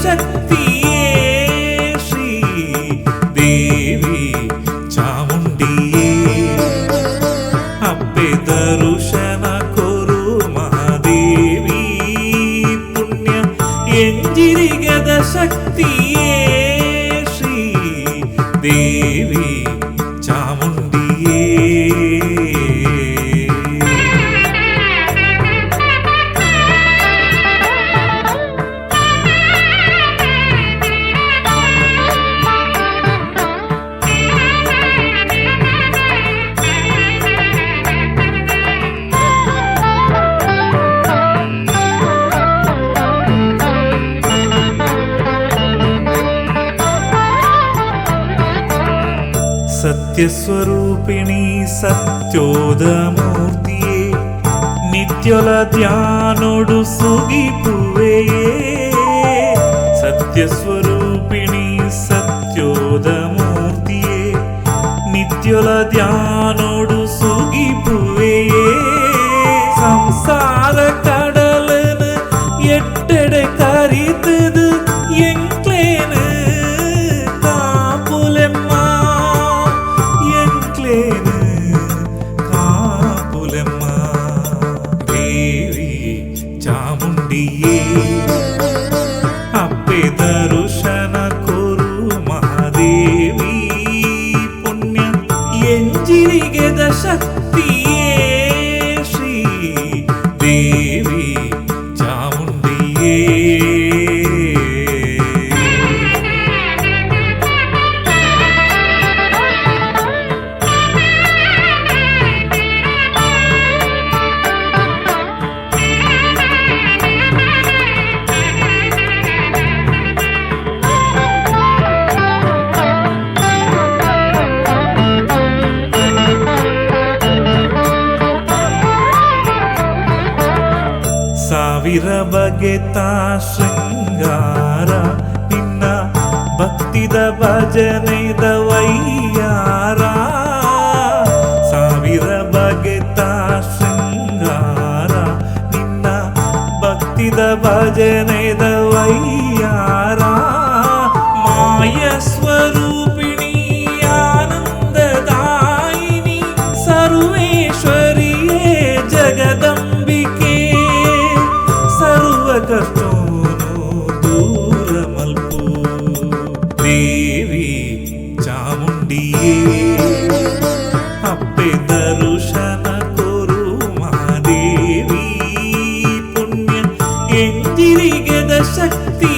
ಶಕ್ತಿಯೇ ಶ್ರೀ ದೇವಿ ಚಾಮುಂಡಿಯೇ ಅಪ್ಪೆ ದರುಶನ ಕೊರು ಮಹಾದೇವಿ ಪುಣ್ಯ ಎಂಜಿರಿಗದ ಶಕ್ತಿಯೇ ಶ್ರೀ ದೇವಿ ಚಾಮುಂಡಿಯೇ ಸತ್ಯಸ್ವರೂಪಿಣಿ ಸತ್ಯೋದ ಮೂರ್ತಿಯೇ ನಿತ್ಯೊಲ ಧ್ಯಾನೋಡು ಸುಗಿಪುವೆಯೇ ಸತ್ಯಸ್ವರೂಪಿಣಿ ಸತ್ಯೋದ ಮೂರ್ತಿಯೇ ನಿತ್ಯೊಲ ಧ್ಯಾನೋಡು ಸುಗಿಪುವೆಯೇ ಸಂಸಾರ கடலனு எட்டடை கரித்தது எங்க்லேனு காப்புலெம்மா எங்க்லேனு காப்புலெம்மா தேவி ಚಾಮುಂಡಿಯೇ ಅಪ್ಪೆ ದರುಶನ ಕೊರು ಮಹಾದೇವಿ ಪುಣ್ಯ ಎಂಜಿರಿಗೆದ ಶಕ್ತಿಯೇ ಶ್ರೀ ದೇವಿ ಚಾಮುಂಡಿಯೇ ಸಾವಿರ ಬಗೆತ ಶೃಂಗಾರ ನಿನ್ನ ಭಕ್ತಿದ ಭಜನೆದ ವೈಯಾರ ಸಾವಿರ ಬಗೆತ ಶೃಂಗಾರ ನಿನ್ನ ಭಕ್ತಿದ ಭಜನೆದ ವೈಯಾರ ಮಾಯ ಸ್ವರೂಪಿಣಿ ಆನಂದದಾಯಿನಿ ಸರ್ವೇಶ್ವರಿಯೇ ಜಗದಂಬಿಕೆ ಕಷ್ಟೋನು ದೂರ ಮಲ್ಪು ದೇವಿ ಚಾಮುಂಡಿಯೇ ಅಪ್ಪೆ ದರುಶನ ಕೊರು ಮಹಾದೇವಿ ಪುಣ್ಯ ಎಂಜಿರಿಗೆದ ಶಕ್ತಿ